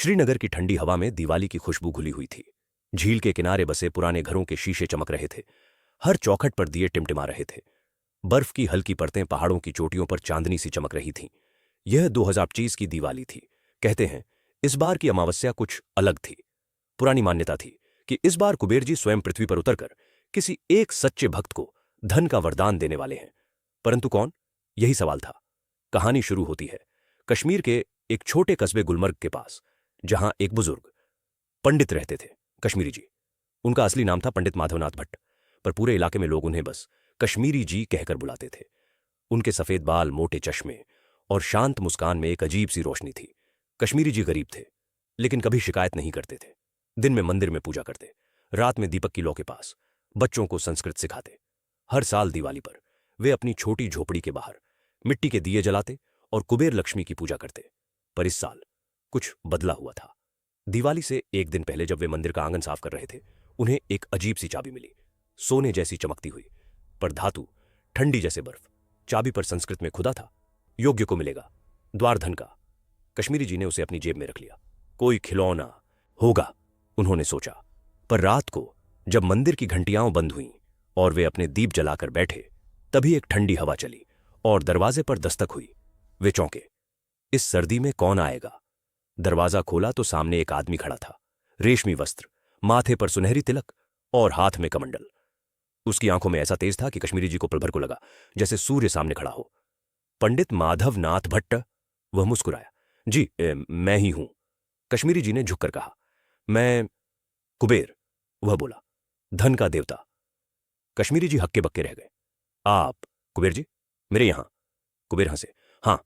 श्रीनगर की ठंडी हवा में दिवाली की खुशबू घुली हुई थी। झील के किनारे बसे पुराने घरों के शीशे चमक रहे थे। हर चौखट पर दिए टिमटिमा रहे थे। बर्फ की हल्की परतें पहाड़ों की चोटियों पर चांदनी सी चमक रही थीं। यह 2025 की दिवाली थी। कहते हैं इस बार की अमावस्या कुछ अलग थी। पुरानी मान्यता थी कि इस बार कुबेर जी स्वयं पृथ्वी पर उतरकर किसी एक सच्चे भक्त को धन का वरदान देने वाले हैं। परंतु कौन? यही सवाल था। कहानी शुरू होती है कश्मीर के एक छोटे कस्बे गुलमर्ग के पास, जहां एक बुजुर्ग पंडित रहते थे, कश्मीरी जी। उनका असली नाम था पंडित माधवनाथ भट्ट, पर पूरे इलाके में लोग उन्हें बस कश्मीरी जी कहकर बुलाते थे। उनके सफेद बाल, मोटे चश्मे और शांत मुस्कान में एक अजीब सी रोशनी थी। कश्मीरी जी गरीब थे, लेकिन कभी शिकायत नहीं करते थे। दिन में मंदिर में पूजा करते, रात में दीपक की लौ के पास बच्चों को संस्कृत सिखाते। हर साल दिवाली पर वे अपनी छोटी झोपड़ी के बाहर मिट्टी के दिए जलाते और कुबेर लक्ष्मी की पूजा करते। पर इस साल कुछ बदला हुआ था। दिवाली से एक दिन पहले जब वे मंदिर का आंगन साफ कर रहे थे, उन्हें एक अजीब सी चाबी मिली। सोने जैसी चमकती हुई, पर धातु, ठंडी जैसे बर्फ। चाबी पर संस्कृत में खुदा था, योग्य को मिलेगा, द्वार धन का। कश्मीरी जी ने उसे अपनी जेब में रख लिया। कोई खिलौना होगा, उन्होंने सोचा। पर रात को जब मंदिर की घंटियां बंद हुईं और वे अपने दीप जलाकर बैठे, तभी एक ठंडी हवा चली और दरवाजे पर दस्तक हुई। वे चौंके। इस सर्दी में कौन आएगा? दरवाजा खोला तो सामने एक आदमी खड़ा था। रेशमी वस्त्र, माथे पर सुनहरी तिलक और हाथ में कमंडल। उसकी आंखों में ऐसा तेज था कि कश्मीरी जी को पल भर को लगा जैसे सूर्य सामने खड़ा हो। पंडित माधवनाथ भट्ट? वह मुस्कुराया। जी, मैं ही हूं। कश्मीरी जी ने झुककर कहा। मैं कुबेर, वह बोला, धन का देवता। कश्मीरी जी हक्के बक्के रह गए। आप कुबेर जी, मेरे यहां? कुबेर हंसे। हां,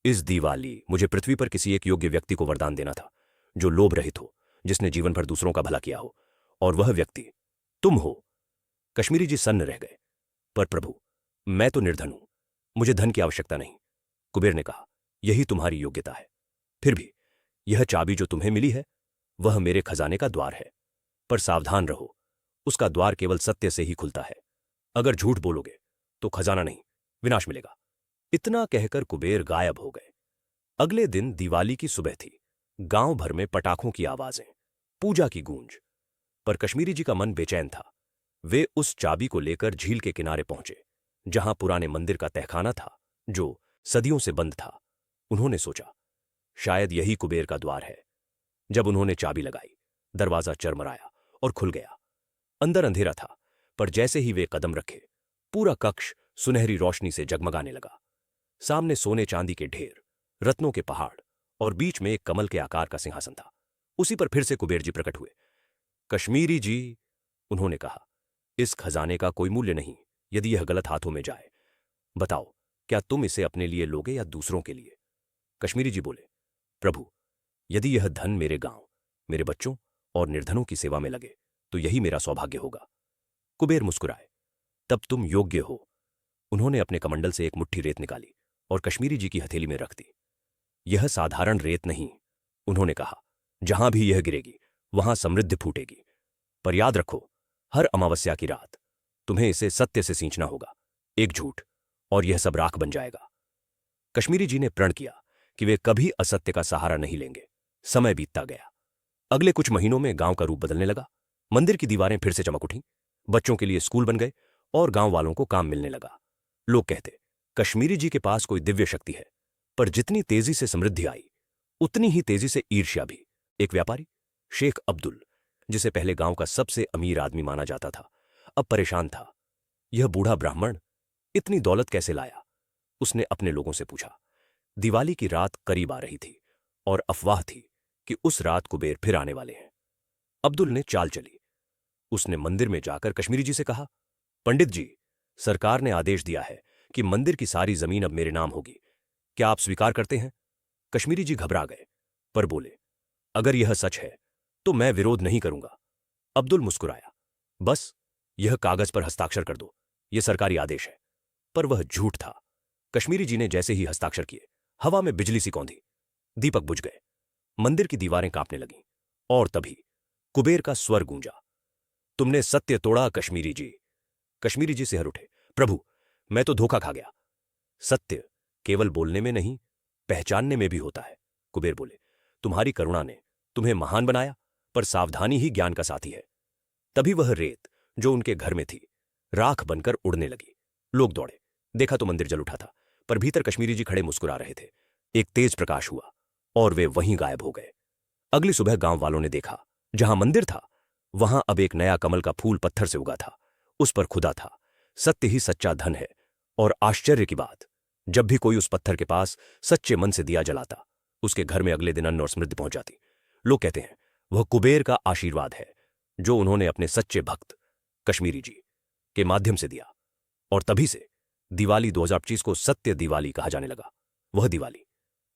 इस दिवाली मुझे पृथ्वी पर किसी एक योग्य व्यक्ति को वरदान देना था, जो लोभ रहित हो, जिसने जीवन भर दूसरों का भला किया हो। और वह व्यक्ति तुम हो। कश्मीरी जी सन्न रह गए। पर प्रभु, मैं तो निर्धन हूं, मुझे धन की आवश्यकता नहीं। कुबेर ने कहा, यही तुम्हारी योग्यता है। फिर भी यह चाबी जो तुम्हें मिली है, वह मेरे खजाने का द्वार है। पर सावधान रहो, उसका द्वार केवल सत्य से ही खुलता है। अगर झूठ बोलोगे तो खजाना नहीं, विनाश मिलेगा। इतना कहकर कुबेर गायब हो गए। अगले दिन दिवाली की सुबह थी। गांव भर में पटाखों की आवाजें, पूजा की गूंज। पर कश्मीरी जी का मन बेचैन था। वे उस चाबी को लेकर झील के किनारे पहुंचे, जहां पुराने मंदिर का तहखाना था, जो सदियों से बंद था। उन्होंने सोचा, शायद यही कुबेर का द्वार है। जब उन्होंने चाबी लगाई, दरवाजा चरमराया और खुल गया। अंदर अंधेरा था, पर जैसे ही वे कदम रखे, पूरा कक्ष सुनहरी रोशनी से जगमगाने लगा। सामने सोने चांदी के ढेर, रत्नों के पहाड़ और बीच में एक कमल के आकार का सिंहासन था। उसी पर फिर से कुबेर जी प्रकट हुए। कश्मीरी जी, उन्होंने कहा, इस खजाने का कोई मूल्य नहीं यदि यह गलत हाथों में जाए। बताओ, क्या तुम इसे अपने लिए लोगे या दूसरों के लिए? कश्मीरी जी बोले, प्रभु, यदि यह धन मेरे गांव, मेरे बच्चों और निर्धनों की सेवा में लगे तो यही मेरा सौभाग्य होगा। कुबेर मुस्कुराए। तब तुम योग्य हो। उन्होंने अपने कमंडल से एक मुट्ठी रेत निकाली और कश्मीरी जी की हथेली में रख दी। यह साधारण रेत नहीं, उन्होंने कहा, जहां भी यह गिरेगी वहां समृद्धि फूटेगी। पर याद रखो, हर अमावस्या की रात तुम्हें इसे सत्य से सींचना होगा। एक झूठ और यह सब राख बन जाएगा। कश्मीरी जी ने प्रण किया कि वे कभी असत्य का सहारा नहीं लेंगे। समय बीतता गया। अगले कुछ महीनों में गांव का रूप बदलने लगा। मंदिर की दीवारें फिर से चमक उठीं, बच्चों के लिए स्कूल बन गए और गांव वालों को काम मिलने लगा। लोग कहते, कश्मीरी जी के पास कोई दिव्य शक्ति है। पर जितनी तेजी से समृद्धि आई, उतनी ही तेजी से ईर्ष्या भी। एक व्यापारी, शेख अब्दुल, जिसे पहले गांव का सबसे अमीर आदमी माना जाता था, अब परेशान था। यह बूढ़ा ब्राह्मण इतनी दौलत कैसे लाया? उसने अपने लोगों से पूछा। दिवाली की रात करीब आ रही थी और अफवाह थी कि उस रात कुबेर फिर आने वाले हैं। अब्दुल ने चाल चली। उसने मंदिर में जाकर कश्मीरी जी से कहा, पंडित जी, सरकार ने आदेश दिया है कि मंदिर की सारी जमीन अब मेरे नाम होगी। क्या आप स्वीकार करते हैं? कश्मीरी जी घबरा गए, पर बोले, अगर यह सच है तो मैं विरोध नहीं करूंगा। अब्दुल मुस्कुराया। बस यह कागज पर हस्ताक्षर कर दो, यह सरकारी आदेश है। पर वह झूठ था। कश्मीरी जी ने जैसे ही हस्ताक्षर किए, हवा में बिजली सी कौंधी, दीपक बुझ गए, मंदिर की दीवारें कांपने लगीं। और तभी कुबेर का स्वर गूंजा, तुमने सत्य तोड़ा कश्मीरी जी। कश्मीरी जी सिहर उठे। प्रभु, मैं तो धोखा खा गया। सत्य केवल बोलने में नहीं, पहचानने में भी होता है। कुबेर बोले, तुम्हारी करुणा ने तुम्हें महान बनाया, पर सावधानी ही ज्ञान का साथी है। तभी वह रेत जो उनके घर में थी राख बनकर उड़ने लगी। लोग दौड़े, देखा तो मंदिर जल उठा था, पर भीतर कश्मीरी जी खड़े मुस्कुरा रहे थे। एक तेज प्रकाश हुआ और वे वहीं गायब हो गए। अगली सुबह गांव वालों ने देखा, जहां मंदिर था वहां अब एक नया कमल का फूल पत्थर से उगा था। उस पर खुदा था, सत्य ही सच्चा धन है। और आश्चर्य की बात, जब भी कोई उस पत्थर के पास सच्चे मन से दिया जलाता, उसके घर में अगले दिन अन्न और समृद्धि पहुंच जाती। लोग कहते हैं वह कुबेर का आशीर्वाद है, जो उन्होंने अपने सच्चे भक्त कश्मीरी जी के माध्यम से दिया। और तभी से दिवाली 2025 को सत्य दिवाली कहा जाने लगा। वह दिवाली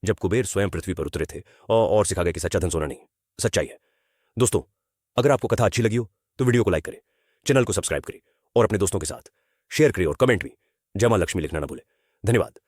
जब कुबेर स्वयं पृथ्वी पर उतरे थे और सिखा गए कि सच्चा धन सोना नहीं, सच्चाई है। दोस्तों, अगर आपको कथा अच्छी लगी हो तो वीडियो को लाइक करें, चैनल को सब्सक्राइब करें और अपने दोस्तों के साथ शेयर करें और कमेंट भी जय मां लक्ष्मी लिखना ना भूलें। धन्यवाद।